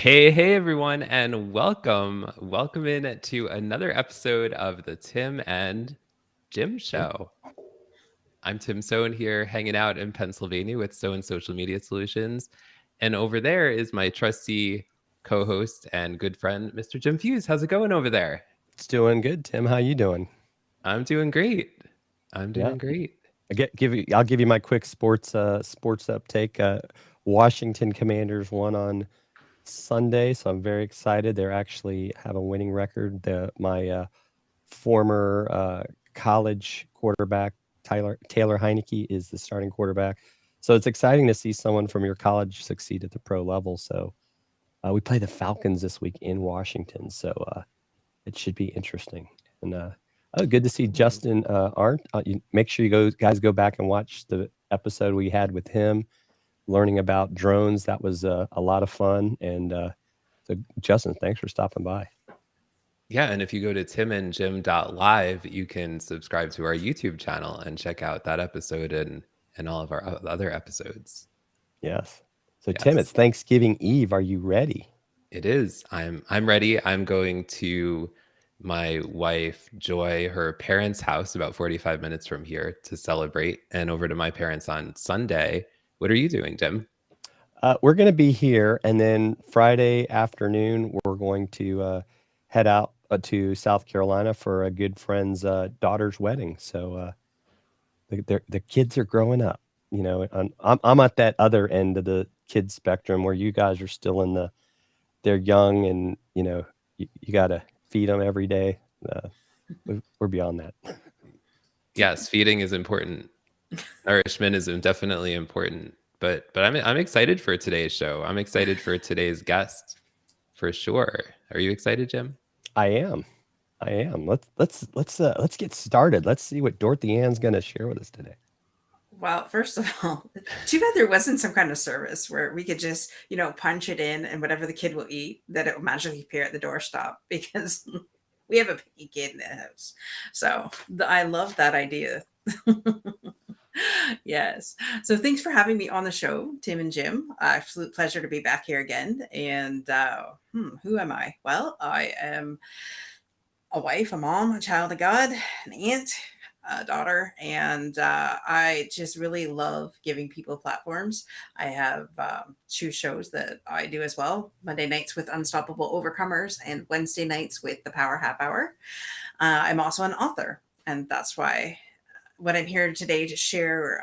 Hey everyone, and welcome in to another episode of the Tim and Jim Show. I'm Tim Sohn here, hanging out in Pennsylvania with Sohn Social Media Solutions, and over there is my trusty co-host and good friend, Mr. Jim Fuhs. How's it going over there? It's doing good, Tim. How you doing? I'm doing great. I'm Yeah, doing great. I'll give you my quick sports uptake. Washington Commanders won on Sunday, so I'm very excited. They're actually have a winning record. My former college quarterback Taylor Heineke is the starting quarterback, so it's exciting to see someone from your college succeed at the pro level. So we play the Falcons this week in Washington, so it should be interesting. And oh, good to see Justin Arndt. Make sure guys go back and watch the episode we had with him, learning about drones. That was a lot of fun. And so, Justin, thanks for stopping by. Yeah, and if you go to timandjim.live, you can subscribe to our YouTube channel and check out that episode and all of our other episodes. Yes. So, Tim, it's Yes. Thanksgiving Eve. Are you ready? It is. I'm ready. I'm going to my wife Joy, her parents' house about 45 minutes from here to celebrate, and over to my parents on Sunday. What are you doing, Jim? We're going to be here, and then Friday afternoon, we're going to head out to South Carolina for a good friend's daughter's wedding. So, the kids are growing up, and I'm at that other end of the kids spectrum where you guys are still they're young and you got to feed them every day. We're beyond that. Yes, feeding is important. Nourishment is definitely important. But I'm excited for today's show. I'm excited for today's guest for sure. Are you excited, Jim? I am. I am. Let's get started. Let's see what Dorothy Ann's going to share with us today. Well, first of all, too bad there wasn't some kind of service where we could just, punch it in and whatever the kid will eat, that it will magically appear at the doorstop because we have a picky kid in the house. So I love that idea. Yes. So thanks for having me on the show, Tim and Jim. Absolute pleasure to be back here again. And who am I? Well, I am a wife, a mom, a child of God, an aunt, a daughter, and I just really love giving people platforms. I have two shows that I do as well: Monday nights with Unstoppable Overcomers, and Wednesday nights with the Power Half Hour. I'm also an author, and that's why what I'm here today to share.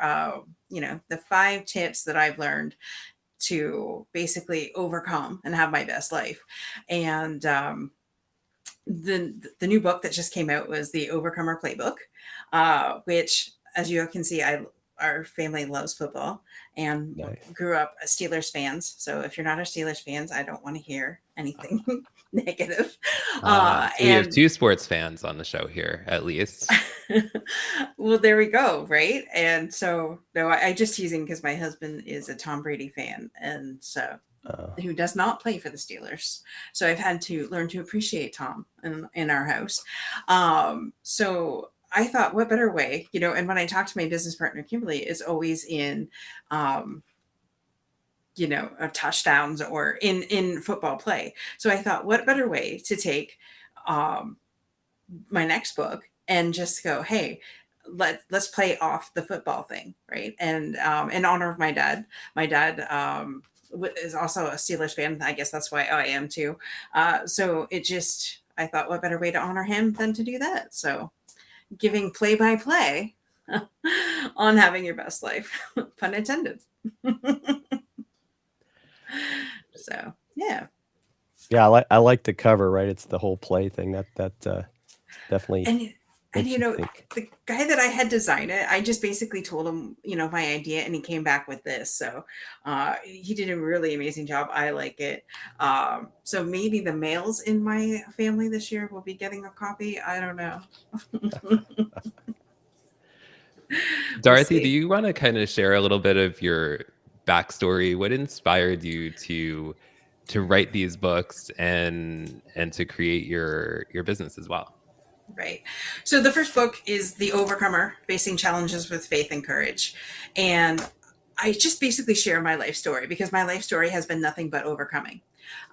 The 5 tips that I've learned to basically overcome and have my best life, and the new book that just came out was the Overcomer Playbook, which, as you can see, our family loves football and Nice. grew up Steelers fans. So if you're not a Steelers fans, I don't want to hear anything negative. So we have And two sports fans on the show here, at least. well, there we go, right? And so, no, I just teasing because my husband is a Tom Brady fan, and so who does not play for the Steelers. So I've had to learn to appreciate Tom in our house. So I thought, what better way, and when I talk to my business partner, Kimberly, is always in, touchdowns or in football play. So I thought, what better way to take my next book and just go, hey, let's play off the football thing, right? And in honor of my dad. My dad is also a Steelers fan. I guess that's why I am too. So I thought, what better way to honor him than to do that? So giving play by play on having your best life, pun intended. So yeah. Yeah, I like the cover. Right, it's the whole play thing. That definitely And makes you think. the guy that I had designed it, I just basically told him, my idea, and he came back with this. So he did a really amazing job. I like it. So maybe the males in my family this year will be getting a copy. I don't know. We'll Dorothy, do see. you want to kind of share a little bit of your backstory? What inspired you to write these books and to create your business as well? Right. So the first book is The Overcomer: Facing Challenges with Faith and Courage. And I just basically share my life story because my life story has been nothing but overcoming.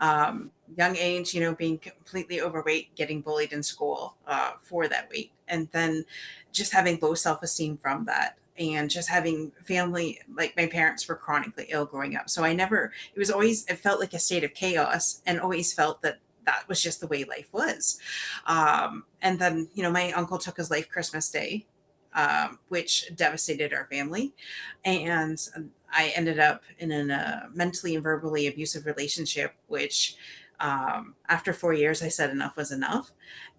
Young age, being completely overweight, getting bullied in school for that weight, and then just having low self-esteem from that, and just having family, like my parents were chronically ill growing up. So it felt like a state of chaos, and always felt that that was just the way life was. And then, my uncle took his life Christmas Day, which devastated our family. And I ended up in a mentally and verbally abusive relationship, which after 4 years, I said enough was enough.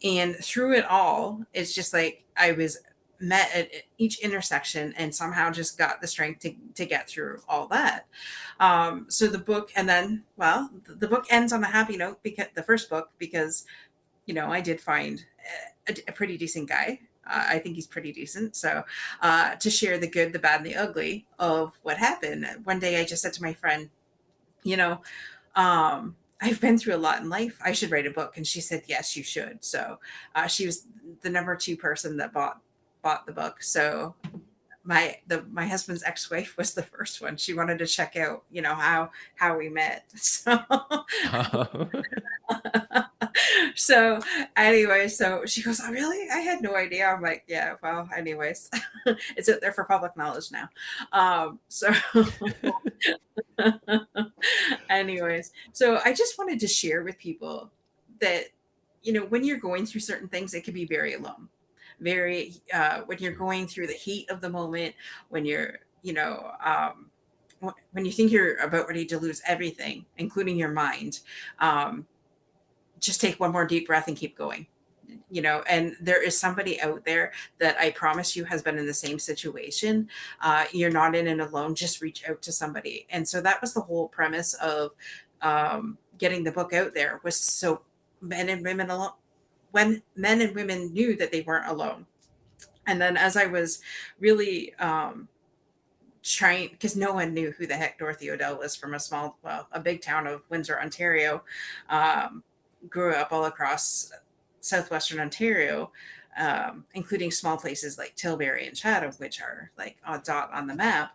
And through it all, it's just like I was met at each intersection and somehow just got the strength to get through all that. So the book, and then, well, the book ends on a happy note, because the first book, because, I did find a pretty decent guy. I think he's pretty decent. So to share the good, the bad, and the ugly of what happened. One day I just said to my friend, you know, I've been through a lot in life. I should write a book. And she said, yes, you should. So she was the number 2 person that bought the book. So my husband's ex-wife was the first one. She wanted to check out, how we met. So so anyway, so she goes, oh really? I had no idea. I'm like, yeah, well, anyways, it's out there for public knowledge now. So anyways, so I just wanted to share with people that, when you're going through certain things, it can be very alone. Very, when you're going through the heat of the moment, when you're, when you think you're about ready to lose everything, including your mind, just take one more deep breath and keep going. And there is somebody out there that I promise you has been in the same situation. You're not in it alone. Just reach out to somebody. And so that was the whole premise of getting the book out there, was so men and women alone, when men and women knew that they weren't alone. And then as I was really trying, because no one knew who the heck Dorothy O'Dell was, from a big town of Windsor, Ontario, grew up all across southwestern Ontario, including small places like Tilbury and Chatham, which are like a dot on the map.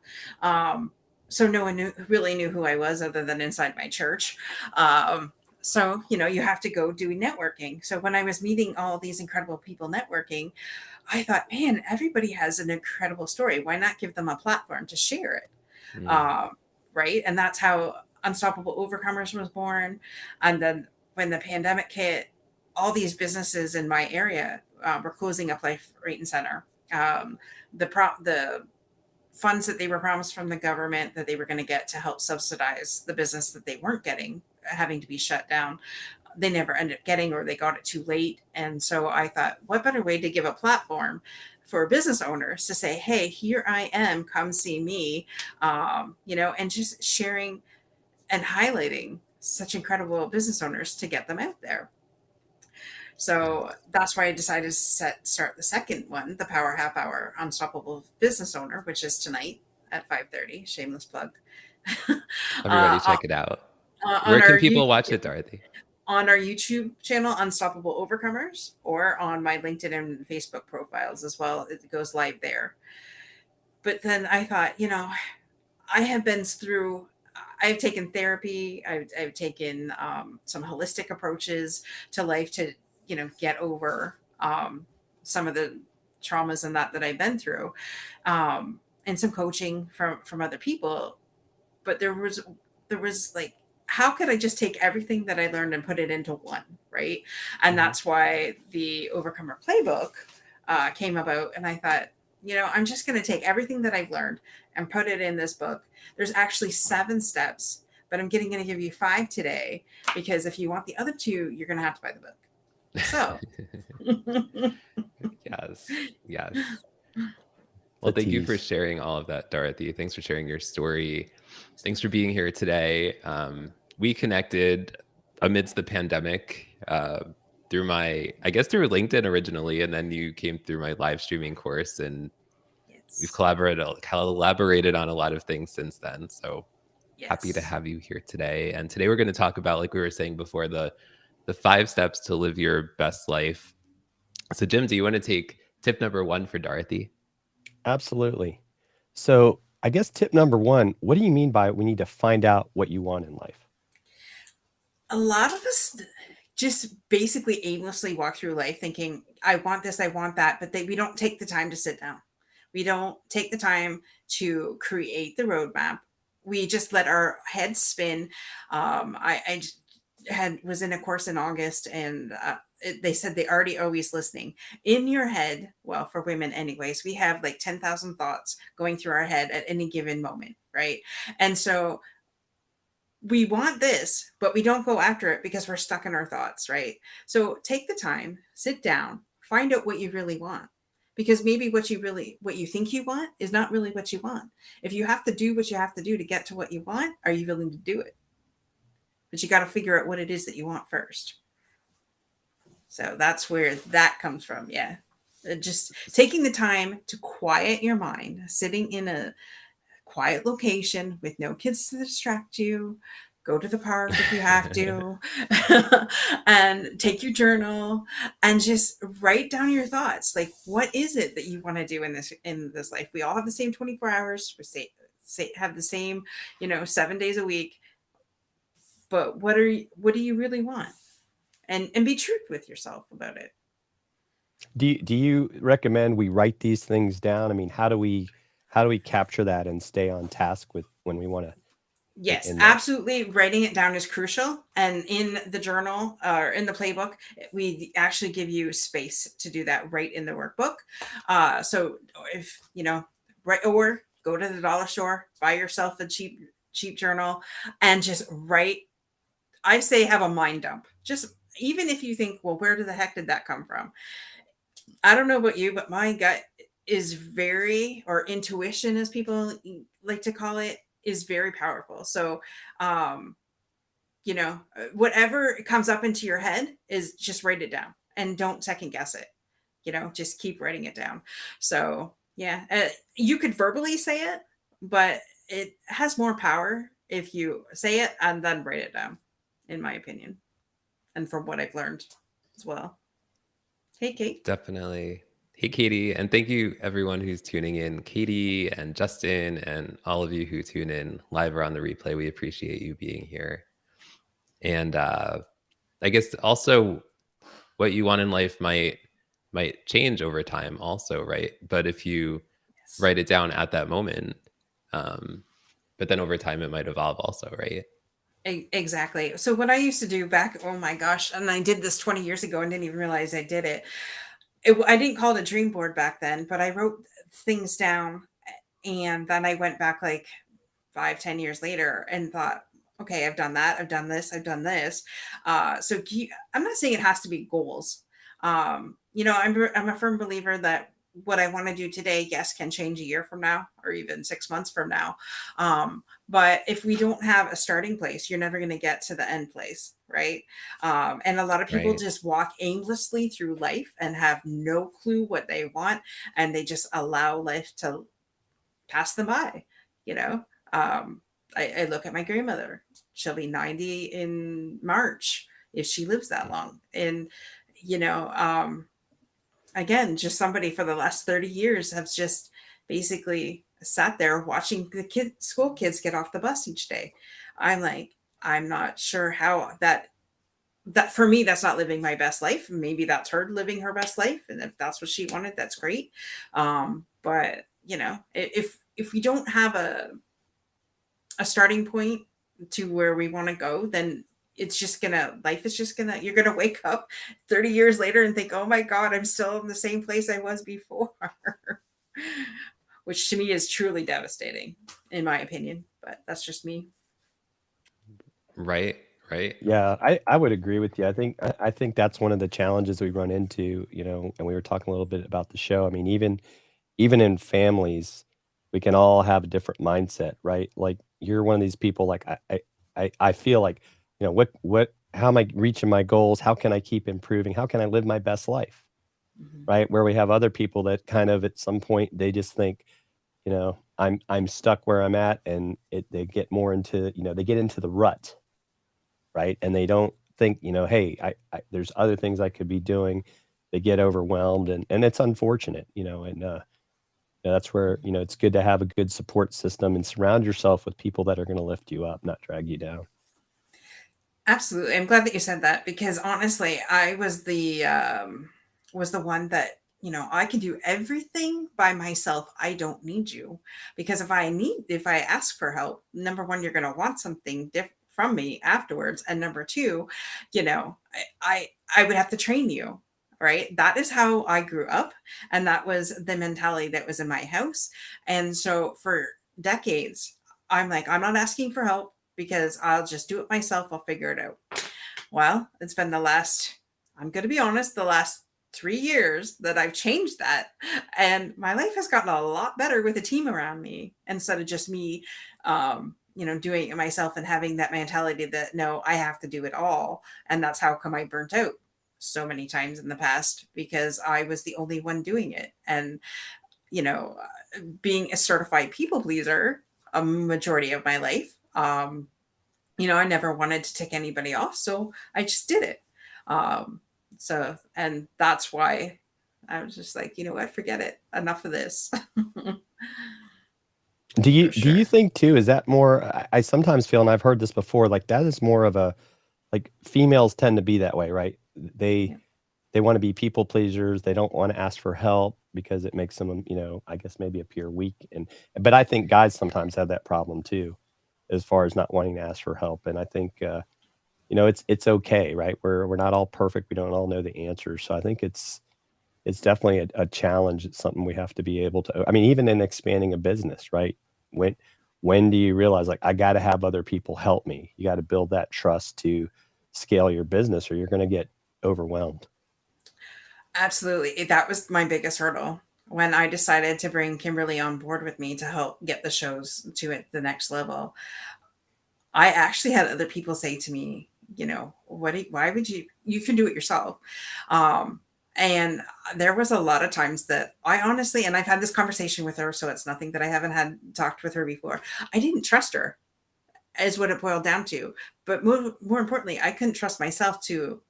So no one really knew who I was, other than inside my church. So, you have to go do networking. So when I was meeting all these incredible people networking, I thought, man, everybody has an incredible story. Why not give them a platform to share it? Right. And that's how Unstoppable Overcomers was born. And then when the pandemic hit, all these businesses in my area were closing up Life Right and Center. The funds that they were promised from the government that they were going to get to help subsidize the business that they weren't getting, having to be shut down, they never ended up getting, or they got it too late. And so I thought, what better way to give a platform for business owners to say, hey, here I am, come see me, and just sharing and highlighting such incredible business owners to get them out there. So that's why I decided to start the second one, the Power Half Hour Unstoppable Business Owner, which is tonight at 5:30. Shameless plug. Everybody check it out. On Where can our people watch it, Dorothy? On our YouTube channel, Unstoppable Overcomers, or on my LinkedIn and Facebook profiles as well. It goes live there. But then I thought, I have been through, I've taken therapy. I've taken some holistic approaches to life to, get over some of the traumas and that I've been through, and some coaching from other people. But there was like, how could I just take everything that I learned and put it into one, right? And that's why the Overcomer Playbook came about. And I thought, I'm just going to take everything that I've learned and put it in this book. There's actually 7 steps, but I'm going to give you 5 today, because if you want the other 2, you're going to have to buy the book. So. Yes. Well, thank you for sharing all of that, Dorothy. Thanks for sharing your story. Thanks for being here today. We connected amidst the pandemic through through LinkedIn originally, and then you came through my live streaming course, and we've collaborated on a lot of things since then. So happy to have you here today. And today we're going to talk about, like we were saying before, the 5 steps to live your best life. So Jim, do you want to take tip number 1 for Dorothy? Absolutely. So I guess tip number 1, what do you mean by we need to find out what you want in life? A lot of us just basically aimlessly walk through life thinking, I want this, I want that, but we don't take the time to sit down. We don't take the time to create the roadmap. We just let our heads spin. I was in a course in August, and they said they already always listening in your head. Well, for women, anyways, we have like 10,000 thoughts going through our head at any given moment, right? And so we want this, but we don't go after it because we're stuck in our thoughts, right? So take the time, sit down, find out what you really want. Because maybe what you think you want is not really what you want. If you have to do what you have to do to get to what you want, are you willing to do it? But you got to figure out what it is that you want first. So that's where that comes from. Yeah. Just taking the time to quiet your mind, sitting in a quiet location with no kids to distract you. Go to the park if you have to, and take your journal and just write down your thoughts. Like, what is it that you want to do in this life? We all have the same 24 hours. We have the same, 7 days a week. But what do you really want? And be true with yourself about it. Do you recommend we write these things down? I mean, how do we capture that and stay on task with when we want to Yes, in that? absolutely. Writing it down is crucial. And in the journal or in the playbook, we actually give you space to do that right in the workbook. So if, right, or go to the dollar store, buy yourself a cheap journal and just write. I say have a mind dump. Just even if you think, well, where the heck did that come from? I don't know about you, but my gut is or intuition, as people like to call it, is very powerful. So, um, whatever comes up into your head is just write it down and don't second guess it. Just keep writing it down. So, yeah, you could verbally say it, but it has more power if you say it and then write it down, in my opinion, and from what I've learned as well. Hey, Kate. Definitely. Hey, Katie, and thank you everyone who's tuning in. Katie and Justin and all of you who tune in live or on the replay. We appreciate you being here. And I guess also what you want in life might change over time also, right? But if you Yes. write it down at that moment, but then over time it might evolve also, right? Exactly. So what I used to do back, oh my gosh, and I did this 20 years ago and didn't even realize I did it. I didn't call it a dream board back then, but I wrote things down, and then I went back like 5, 10 years later and thought, okay, I've done that. I've done this. I've done this. I'm not saying it has to be goals. I'm a firm believer that what I want to do today, yes, can change a year from now or even 6 months from now. But if we don't have a starting place, you're never going to get to the end place, right? And a lot of people Right. just walk aimlessly through life and have no clue what they want, and they just allow life to pass them by. You know, I look at my grandmother; she'll be 90 in March if she lives that long, and you know, again, just somebody for the last 30 years has just basically sat there watching the school kids get off the bus each day. I'm like, I'm not sure how that for me, that's not living my best life. Maybe that's her living her best life. And if that's what she wanted, that's great. But if we don't have a starting point to where we want to go, then life is just gonna, you're gonna wake up 30 years later and think, oh my God, I'm still in the same place I was before. Which to me is truly devastating, in my opinion. But that's just me. Right. Right. Yeah, I would agree with you. I think that's one of the challenges we run into, and we were talking a little bit about the show. I mean, even in families, we can all have a different mindset, right? Like you're one of these people like I feel like, what how am I reaching my goals? How can I keep improving? How can I live my best life? Mhm. Right? Where we have other people that kind of at some point they just think, I'm stuck where I'm at, and they get more into, they get into the rut, right? And they don't think, hey, there's other things I could be doing. They get overwhelmed, and it's unfortunate, and that's where, it's good to have a good support system and surround yourself with people that are going to lift you up, not drag you down. Absolutely. I'm glad that you said that because honestly, I was the one that, I can do everything by myself. I don't need you. Because if I ask for help, number one, you're going to want something different from me afterwards. And number two, I would have to train you. Right. That is how I grew up. And that was the mentality that was in my house. And so for decades, I'm like, I'm not asking for help because I'll just do it myself. I'll figure it out. Well, it's been I'm going to be honest, the last 3 years that I've changed that. And my life has gotten a lot better with a team around me instead of just me, doing it myself and having that mentality that no, I have to do it all. And that's how come I burnt out so many times in the past because I was the only one doing it. And, you know, being a certified people pleaser a majority of my life, I never wanted to tick anybody off, so I just did it. Um, and that's why I was just like, you know what, forget it, enough of this. Do For you sure. think too, is that more I sometimes feel, and I've heard this before, like that is more of a like females tend to be that way, right? Yeah. They wanna be people pleasers, they don't wanna ask for help because it makes them, I guess maybe appear weak, but I think guys sometimes have that problem too, as far as not wanting to ask for help, and I think, it's okay, right? We're not all perfect, we don't all know the answers, so I think it's definitely a challenge, it's something we have to be able to I mean, even in expanding a business, right? When when do you realize, like, "I gotta have other people help me?" You gotta build that trust to scale your business or you're gonna get overwhelmed. Absolutely. That was my biggest hurdle when I decided to bring Kimberly on board with me to help get the shows to the next level. I actually had other people say to me, why would you can do it yourself. Um, and there was a lot of times that I honestly, and I've had this conversation with her, so it's nothing that I haven't had talked with her before. I didn't trust her is what it boiled down to. But more importantly, I couldn't trust myself to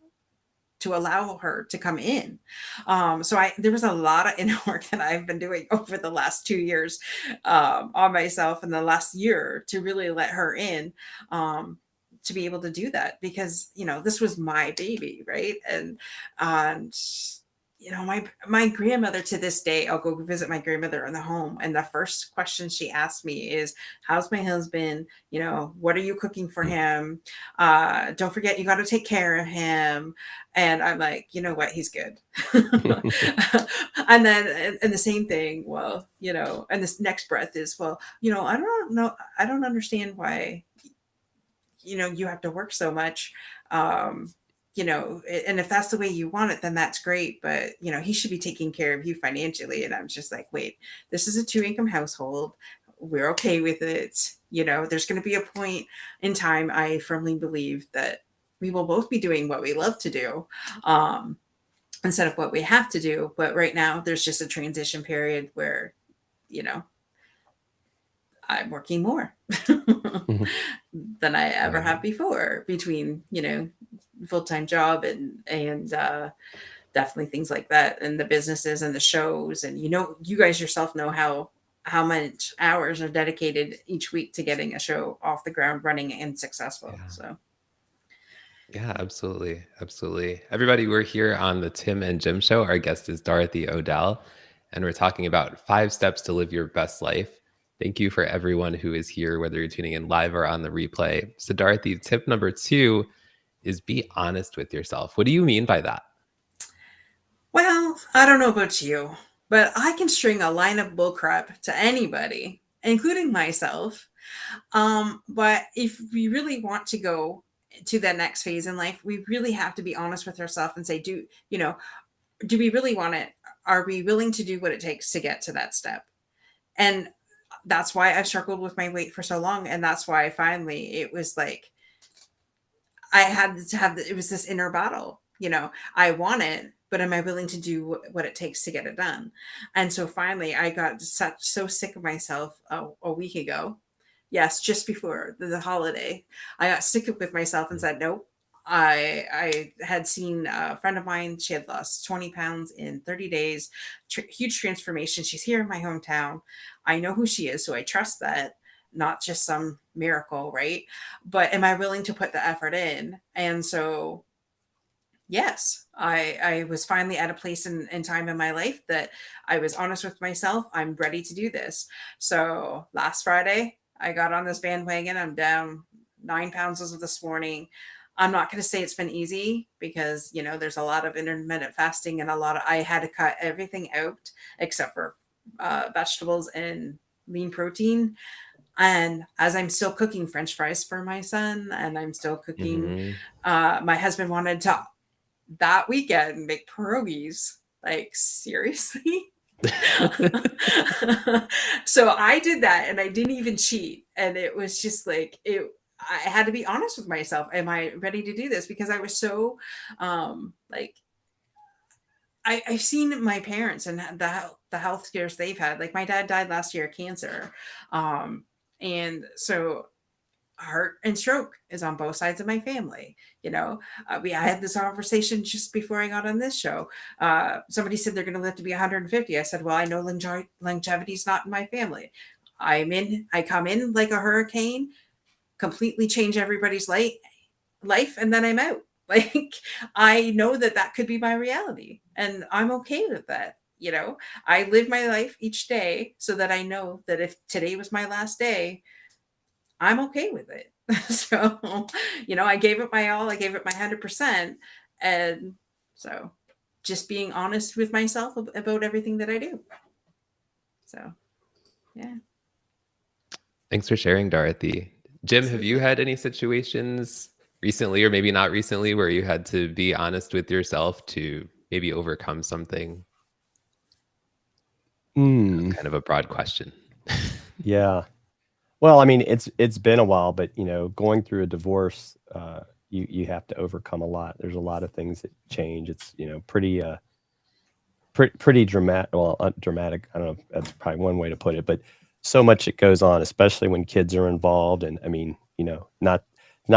allow her to come in. So there was a lot of inner work that I've been doing over the last 2 years on myself in the last year to really let her in, to be able to do that because this was my baby, right? And my grandmother to this day, I'll go visit my grandmother in the home, and the first question she asked me is, "How's my husband? What are you cooking for him? Don't forget, you got to take care of him." And I'm like, you know what? He's good. And then, and the same thing, well, and this next breath is, well, I don't know. I don't understand why, you have to work so much. Um, and if that's the way you want it, then that's great. But, he should be taking care of you financially. And I'm just like, wait, this is a two-income household. We're okay with it. There's going to be a point in time, I firmly believe, that we will both be doing what we love to do, instead of what we have to do. But right now, there's just a transition period where, you know, I'm working more Mhm. than I ever Right. have before between, full-time job and definitely things like that and the businesses and the shows. And you guys yourself know how much hours are dedicated each week to getting a show off the ground running and successful. Yeah. So Yeah, absolutely. Absolutely. Everybody, we're here on the Tim and Jim show. Our guest is Dorothy O'Dell, and we're talking about 5 steps to live your best life. Thank you for everyone who is here, whether you're tuning in live or on the replay. So, Dorothy, tip number 2 is be honest with yourself. What do you mean by that? well, I don't know about you, but I can string a line of bullcrap to anybody, including myself. But if we really want to go to that next phase in life, we really have to be honest with ourselves and say, do we really want it? Are we willing to do what it takes to get to that step? And that's why I've struggled with my weight for so long. And that's why finally it was like I had to have it was this inner battle. I want it, but am I willing to do what it takes to get it done? And so finally, I got so sick of myself a week ago. Yes, just before the holiday, I got sick with myself and said, nope. I had seen a friend of mine. She had lost 20 pounds in 30 days. Huge transformation. She's here in my hometown. I know who she is, so I trust that. not just some miracle, right? But am I willing to put the effort in? And so, yes, I was finally at a place in time in my life that I was honest with myself. I'm ready to do this. So last Friday, I got on this bandwagon. I'm down 9 pounds as of this morning. I'm not going to say it's been easy because, there's a lot of intermittent fasting and I had to cut everything out except for vegetables and lean protein. And as I'm still cooking French fries for my son, and I'm still cooking, my husband wanted to that weekend make pierogies. Like, seriously? So I did that and I didn't even cheat. And it was just like, I had to be honest with myself. Am I ready to do this? Because I was so, like, I've seen my parents and the health scares they've had. Like, my dad died last year of cancer. And so heart and stroke is on both sides of my family. I had this conversation just before I got on this show. Somebody said they're going to live to be 150. I said, well, I know longevity is not in my family. I come in like a hurricane, completely change everybody's life, and then I'm out. Like, I know that could be my reality, and I'm okay with that. I live my life each day so that I know that if today was my last day, I'm okay with it. So, I gave it my all. I gave it my 100%. And so just being honest with myself about everything that I do. So, yeah. Thanks for sharing, Dorothy. Jim, have you had any situations recently, or maybe not recently, where you had to be honest with yourself to maybe overcome something? Kind of a broad question. Yeah. Well, I mean, it's been a while, but going through a divorce, you have to overcome a lot. There's a lot of things that change. It's pretty dramatic. Well, dramatic. I don't know. That's probably one way to put it, but so much that goes on, especially when kids are involved. And I mean, not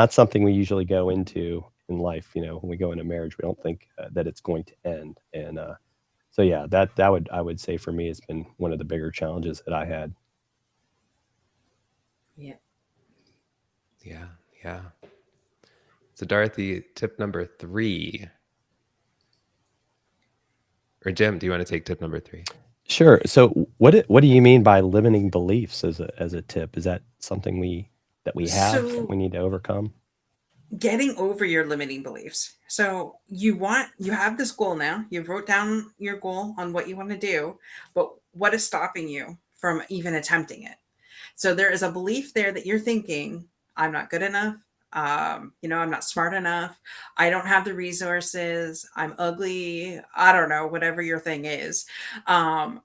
something we usually go into in life. When we go into marriage, we don't think that it's going to end. And so yeah, I would say for me, it's been one of the bigger challenges that I had. Yeah. Yeah. So Dorothy, tip number 3. Or Jim, do you want to take tip number 3? Sure. So what do you mean by limiting beliefs as a tip? Is that something that we have that we need to overcome? Getting over your limiting beliefs. So you have this goal now. You've wrote down your goal on what you want to do, but what is stopping you from even attempting it? So there is a belief there that you're thinking, I'm not good enough. I'm not smart enough. I don't have the resources. I'm ugly. I don't know, whatever your thing is. Or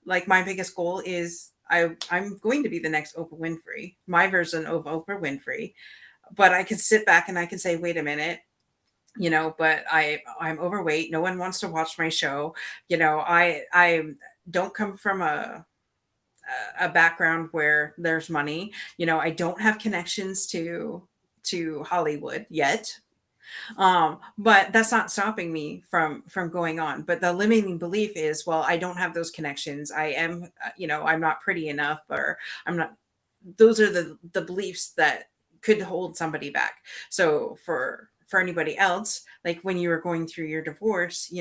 like my biggest goal is I'm going to be the next Oprah Winfrey, my version of Oprah Winfrey. But I can sit back and I can say, wait a minute, but I'm overweight. No one wants to watch my show. I don't come from a background where there's money. I don't have connections to Hollywood yet. But that's not stopping me from going on. But the limiting belief is, well, I don't have those connections. I am, I'm not pretty enough, or I'm not. Those are the beliefs that could hold somebody back. So for anybody else, like when you were going through your divorce,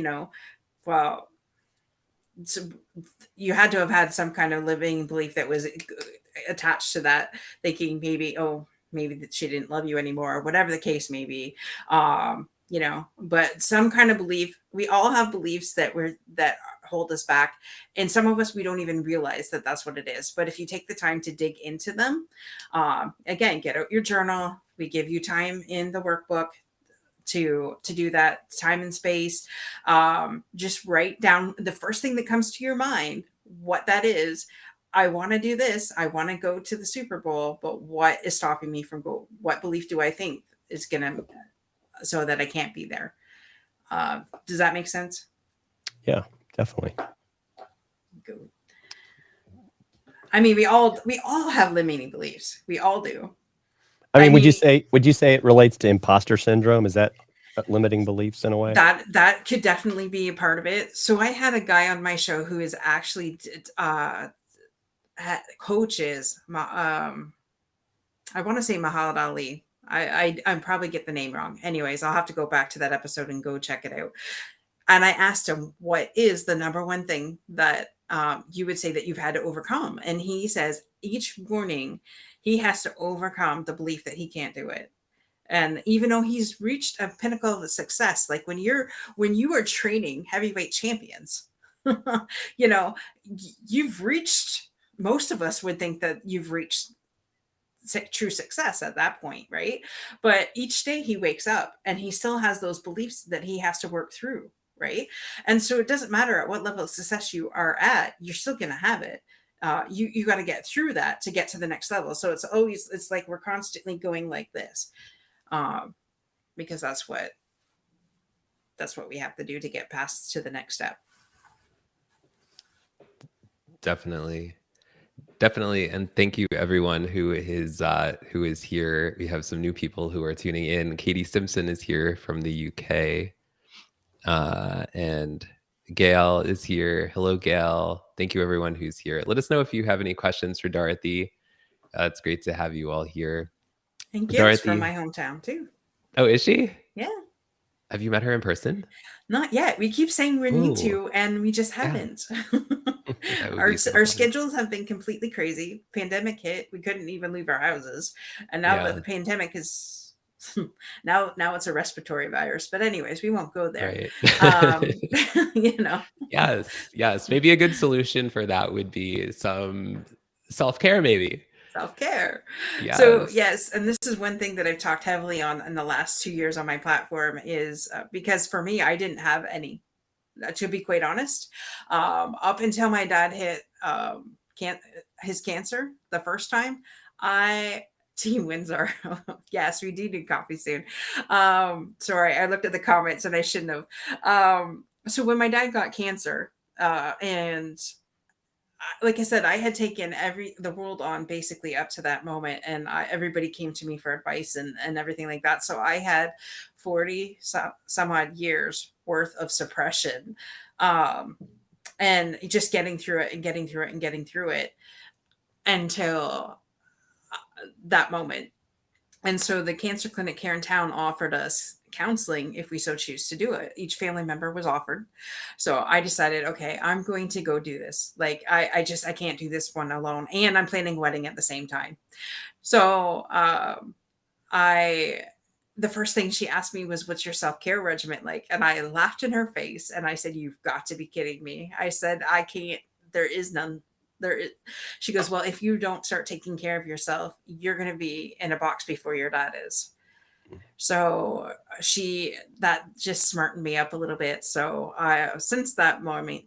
well, so you had to have had some kind of living belief that was attached to that, thinking maybe that she didn't love you anymore, or whatever the case may be. But some kind of belief. We all have beliefs that hold us back, and some of us, we don't even realize that that's what it is. But if you take the time to dig into them, again, get out your journal. We give you time in the workbook to do that, time and space. Just write down the first thing that comes to your mind, what that is. I want to do this. I want to go to the Super Bowl, but what is stopping me from go? What belief do I think is gonna so that I can't be there? Does that make sense? Yeah, definitely. Good. I mean, we all have limiting beliefs. We all do. I mean, would you say it relates to imposter syndrome? Is that limiting beliefs in a way? That could definitely be a part of it. So I had a guy on my show who is actually coaches, I want to say Muhammad Ali. I probably get the name wrong. Anyways, I'll have to go back to that episode and go check it out. And I asked him, what is the number one thing that you would say that you've had to overcome? And he says each morning he has to overcome the belief that he can't do it. And even though he's reached a pinnacle of success, like when you are training heavyweight champions, you know, you've reached, most of us would think that you've reached true success at that point, right? But each day he wakes up and he still has those beliefs that he has to work through, right? And so it doesn't matter at what level of success you are at, you're still going to have it. You got to get through that to get to the next level. So it's like we're constantly going like this, um, because that's what we have to do to get past to the next step. Definitely. Definitely. And thank you everyone who is here. We have some new people who are tuning in. Katie Simpson is here from the UK. And Gail is here. Hello, Gail. Thank you everyone who's here. Let us know if you have any questions for Dorothy. It's great to have you all here. And Gail's from my hometown too. Oh, is she? Yeah. Have you met her in person? Not yet. We keep saying we need to, and we just haven't. Our schedules have been completely crazy. Pandemic hit. We couldn't even leave our houses. And now that the pandemic is now it's a respiratory virus. But anyways, we won't go there. Right. Yes. Maybe a good solution for that would be some self-care, maybe. Self-care. Yes. So yes, and this is one thing that I've talked heavily on in the last 2 years on my platform is because for me, I didn't have any, to be quite honest, up until my dad hit his cancer the first time. Team Windsor. Yes, we do need coffee soon. Sorry, I looked at the comments and I shouldn't have. So when my dad got cancer, and like I said, I had taken the world on basically up to that moment, and everybody came to me for advice and everything like that. So I had 40 some odd years worth of suppression, and just getting through it and getting through it and getting through it until that moment. And so the cancer clinic here in town offered us counseling if we so choose to do it. Each family member was offered. So I decided, okay, I'm going to go do this. Like I can't do this one alone. And I'm planning a wedding at the same time. So the first thing she asked me was, what's your self-care regimen like? And I laughed in her face and I said, you've got to be kidding me. I said, I can't, there is none. She goes, well, if you don't start taking care of yourself, you're going to be in a box before your dad is. So that just smartened me up a little bit. So since that moment,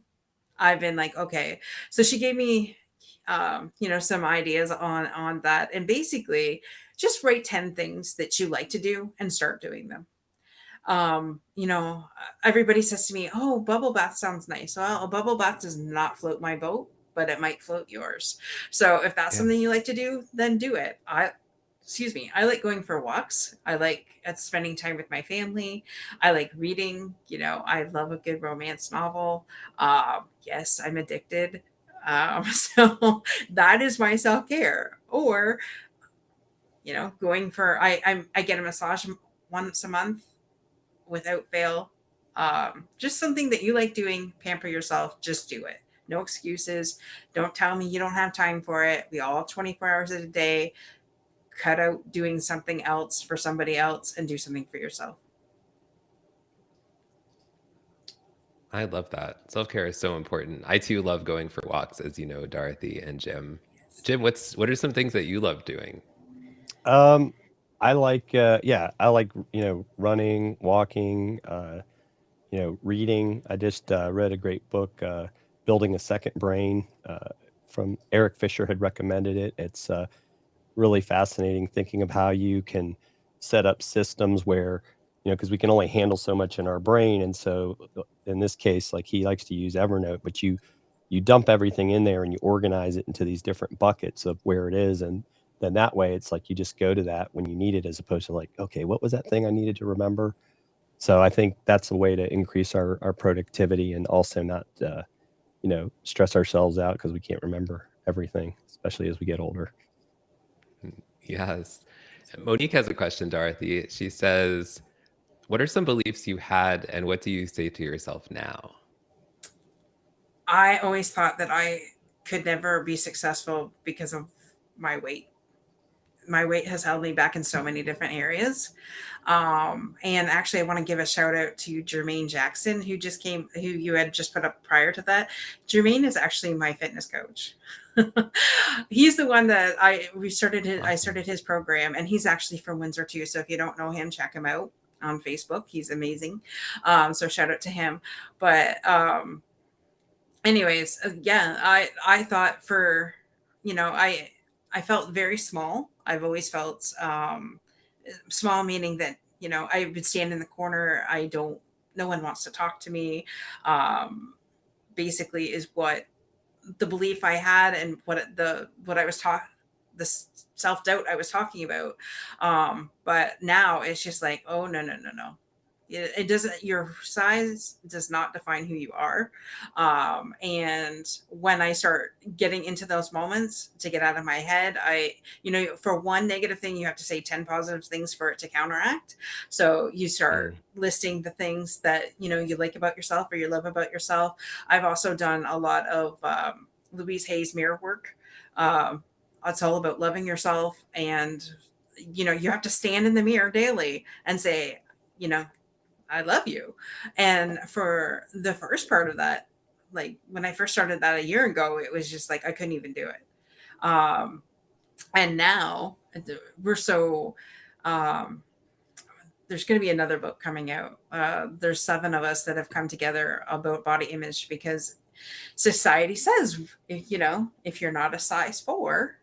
I've been like, okay. So she gave me, some ideas on that, and basically just write 10 things that you like to do and start doing them. Everybody says to me, oh, bubble bath sounds nice. Well, a bubble bath does not float my boat, but it might float yours. So if that's something you like to do, then do it. I like going for walks. I like spending time with my family. I like reading. I love a good romance novel. Yes, I'm addicted. So that is my self-care. Or, going for, I get a massage once a month without fail. Just something that you like doing, pamper yourself, just do it. No excuses. Don't tell me you don't have time for it. We all 24 hours a day. Cut out doing something else for somebody else and do something for yourself. I love that. Self-care is so important. I too love going for walks, as you know, Dorothy and Jim. Yes. Jim, what are some things that you love doing? I like running, walking, reading. I just read a great book, Building a Second Brain, from Eric Fisher had recommended it. It's really fascinating thinking of how you can set up systems where, because we can only handle so much in our brain. And so in this case, like he likes to use Evernote, but you dump everything in there and you organize it into these different buckets of where it is. And then that way it's like you just go to that when you need it, as opposed to like, okay, what was that thing I needed to remember? So I think that's a way to increase our productivity and also not, stress ourselves out because we can't remember everything, especially as we get older. Yes. Monique has a question, Dorothy. She says, what are some beliefs you had and what do you say to yourself now? I always thought that I could never be successful because of my weight. My weight has held me back in so many different areas. And actually, I want to give a shout out to Jermaine Jackson, who just came, who you had just put up prior to that. Jermaine is actually my fitness coach. He's the one that I started his program, and he's actually from Windsor too. So if you don't know him, check him out on Facebook. He's amazing. So shout out to him. But anyways, yeah, I thought for, I felt very small. I've always felt small, meaning that, I would stand in the corner. No one wants to talk to me. Basically is what the belief I had, and what I was taught, the self-doubt I was talking about. But now it's just like, oh, no, no, no, no. It doesn't, your size does not define who you are. And when I start getting into those moments to get out of my head, for one negative thing, you have to say 10 positive things for it to counteract. So you start listing the things that, you like about yourself or you love about yourself. I've also done a lot of Louise Hay's mirror work. It's all about loving yourself. And, you have to stand in the mirror daily and say, I love you. And for the first part of that, like when I first started that a year ago, it was just like, I couldn't even do it. And now we're so, there's going to be another book coming out. There's 7 of us that have come together about body image, because society says, if you're not a size 4,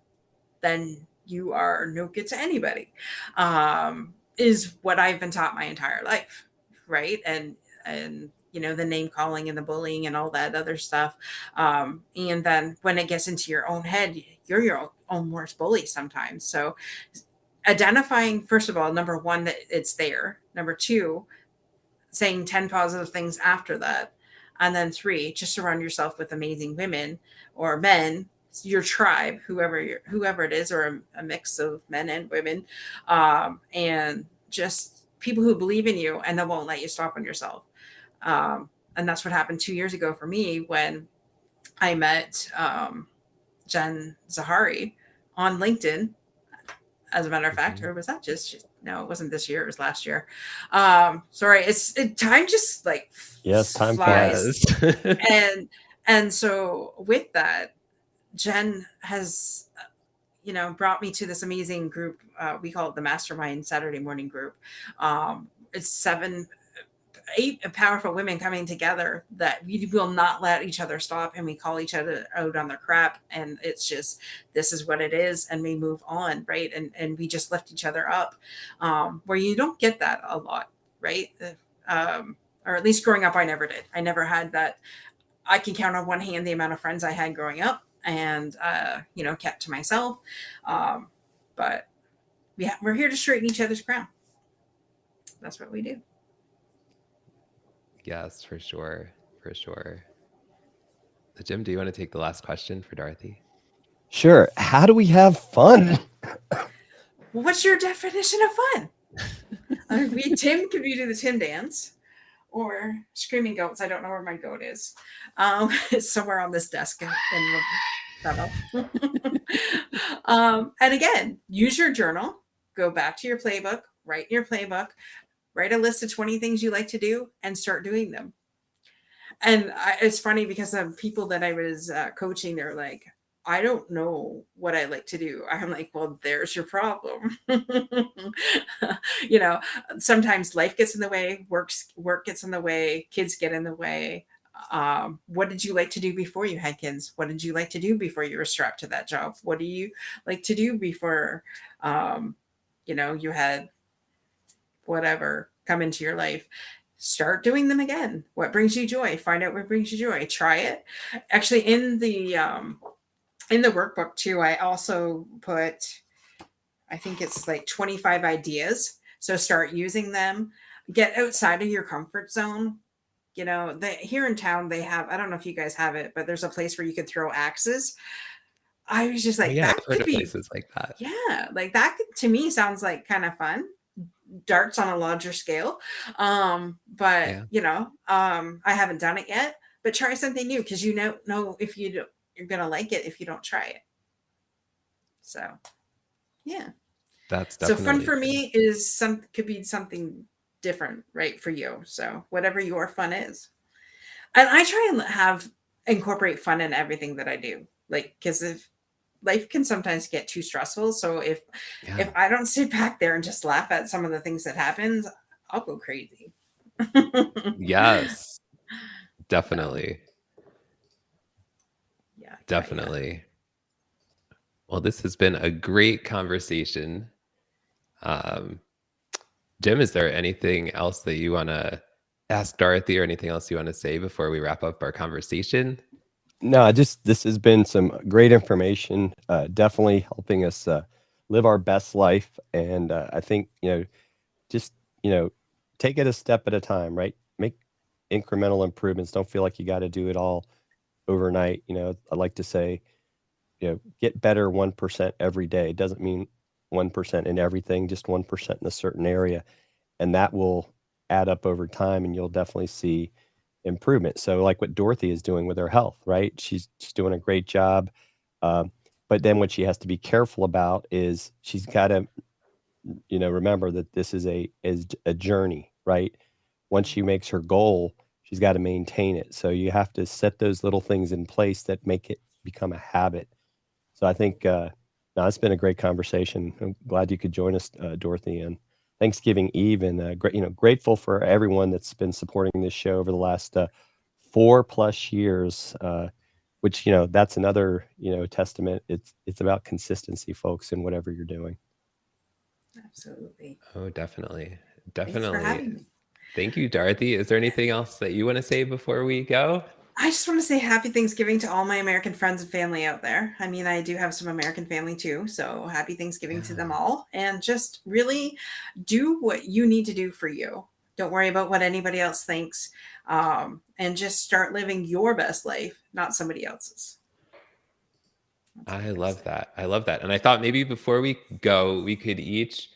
then you are no good to anybody, is what I've been taught my entire life. Right. And the name calling and the bullying and all that other stuff. And then when it gets into your own head, you're your own worst bully sometimes. So identifying, first of all, number 1, that it's there. Number 2, saying 10 positive things after that. And then 3, just surround yourself with amazing women or men, your tribe, whoever it is, or a mix of men and women. And just people who believe in you and that won't let you stop on yourself. And that's what happened 2 years ago for me when I met Jen Zahari on LinkedIn. As a matter of fact, or was that no, it wasn't this year. It was last year. Sorry. Time just like, yes, time flies. and so with that, Jen has, brought me to this amazing group. We call it the Mastermind Saturday Morning Group. It's 8 powerful women coming together that we will not let each other stop, and we call each other out on their crap. And it's just, this is what it is. And we move on. Right. And we just lift each other up, where you don't get that a lot. Right. Or at least growing up, I never did. I never had that. I can count on one hand the amount of friends I had growing up, and, kept to myself. But yeah, we're here to straighten each other's crown. That's what we do. Yes, for sure. For sure. Jim, do you want to take the last question for Dorothy? Sure. How do we have fun? What's your definition of fun? Tim, could we do the Tim dance? Or screaming goats? I don't know where my goat is. It's somewhere on this desk in the and again, use your journal. Go back to your playbook. Write in your playbook. Write a list of 20 things you like to do and start doing them. And it's funny because the people that I was coaching, they're like, I don't know what I like to do. I'm like, well, there's your problem. Sometimes life gets in the way, work gets in the way, kids get in the way. What did you like to do before you had kids? What did you like to do before you were strapped to that job? What do you like to do before, you had whatever come into your life? Start doing them again. What brings you joy? Find out what brings you joy. Try it. Actually, in the workbook too, I also put, I think it's like 25 ideas. So start using them. Get outside of your comfort zone. Here in town, they have, I don't know if you guys have it, but there's a place where you could throw axes. I was just Oh, like, yeah, that I've heard could of be, places like that. yeah, like that could, to me sounds like kind of fun. Darts on a larger scale. But Yeah, I haven't done it yet. But try something new because you know if you're gonna like it if you don't try it. So yeah. that's So fun definitely for true. me is could be something different, right, for you. So whatever your fun is. And I try and incorporate fun in everything that I do. Like, because if life can sometimes get too stressful. So if Yeah. I don't sit back there and just laugh at some of the things that happens, I'll go crazy. Yes, So definitely. yeah. Definitely. Well, this has been a great conversation. Um, Jim, is there anything else that you want to ask Dorothy or anything else you want to say before we wrap up our conversation? No, just this has been some great information. Definitely helping us live our best life, and I think just take it a step at a time. Right, make incremental improvements. Don't feel like you got to do it all overnight. I like to say, get better 1% every day. It doesn't mean 1% in everything, just 1% in a certain area, and that will add up over time, and you'll definitely see improvement. So, like what Dorothy is doing with her health, right? She's doing a great job. Um, but then what she has to be careful about is she's got to, remember that this is a journey, right? Once she makes her goal, she's got to maintain it. So you have to set those little things in place that make it become a habit. So I think no, it's been a great conversation. I'm glad you could join us, Dorothy, and Thanksgiving Eve, and grateful for everyone that's been supporting this show over the last 4+ years. Which that's another testament. It's about consistency, folks, in whatever you're doing. Absolutely. Oh, definitely. Thanks for Definitely. having me. Thank you, Dorothy. Is there anything else that you want to say before we go? I just want to say happy Thanksgiving to all my American friends and family out there. I mean, I do have some American family too, so happy Thanksgiving to them Yeah. all. And just really do what you need to do for you. Don't worry about what anybody else thinks, and just start living your best life, not somebody else's. That's what I I gotta love say. that. I love that. And I thought maybe before we go, we could each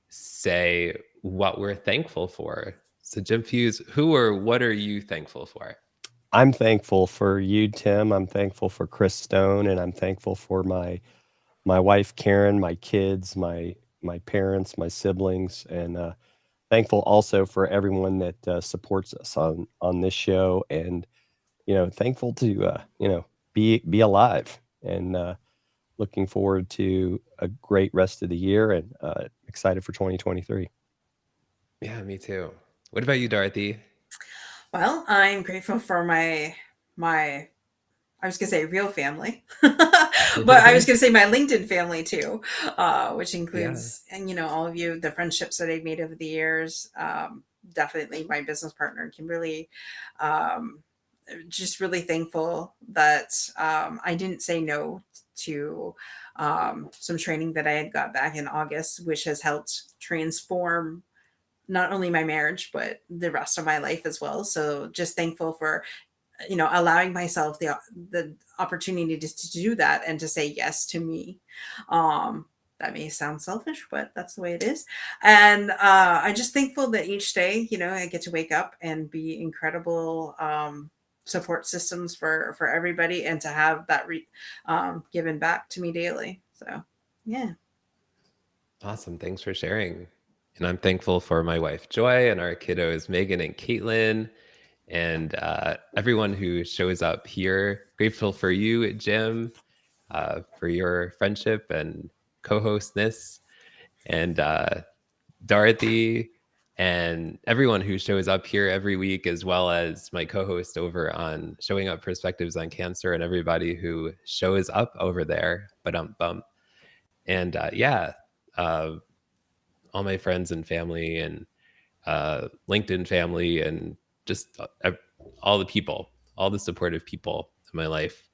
say what we're thankful for. So, Jim Fuhs, who or what are you thankful for? I'm thankful for you, Tim. I'm thankful for Chris Stone, and I'm thankful for my wife Karen, my kids, my parents, my siblings, and thankful also for everyone that supports us on this show, and thankful to be alive, and looking forward to a great rest of the year, and excited for 2023. Yeah, me too. What about you, Dorothy? Well, I'm grateful for my I was gonna say real family, but I was gonna say my LinkedIn family too, which Yeah. includes and all of you, the friendships that I've made over the years. Definitely my business partner Kimberly. Um, just really thankful that I didn't say no to some training that I had got back in August, which has helped transform not only my marriage but the rest of my life as well. So just thankful for allowing myself the opportunity to do that and to say yes to me. um that may sound selfish, but that's the way it is. And I'm just thankful that each day I get to wake up and be incredible support systems for everybody, and to have that given back to me daily. So yeah. Awesome. Thanks for sharing. And I'm thankful for my wife, Joy, and our kiddos, Megan and Caitlin, and everyone who shows up here. Grateful for you, Jim, for your friendship and co hostness, and Dorothy, and everyone who shows up here every week, as well as my co host over on Showing Up Perspectives on Cancer, and everybody who shows up over there. But bump. And yeah, uh, all my friends and family, and LinkedIn family, and just all the people, all the supportive people in my life.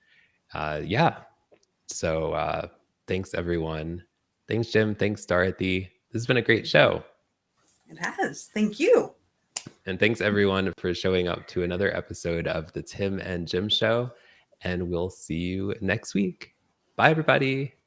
Yeah. So thanks, everyone. Thanks, Jim. Thanks, Dorothy. This has been a great show. It has. Thank you. And thanks, everyone, for showing up to another episode of the Tim and Jim Show. And we'll see you next week. Bye, everybody.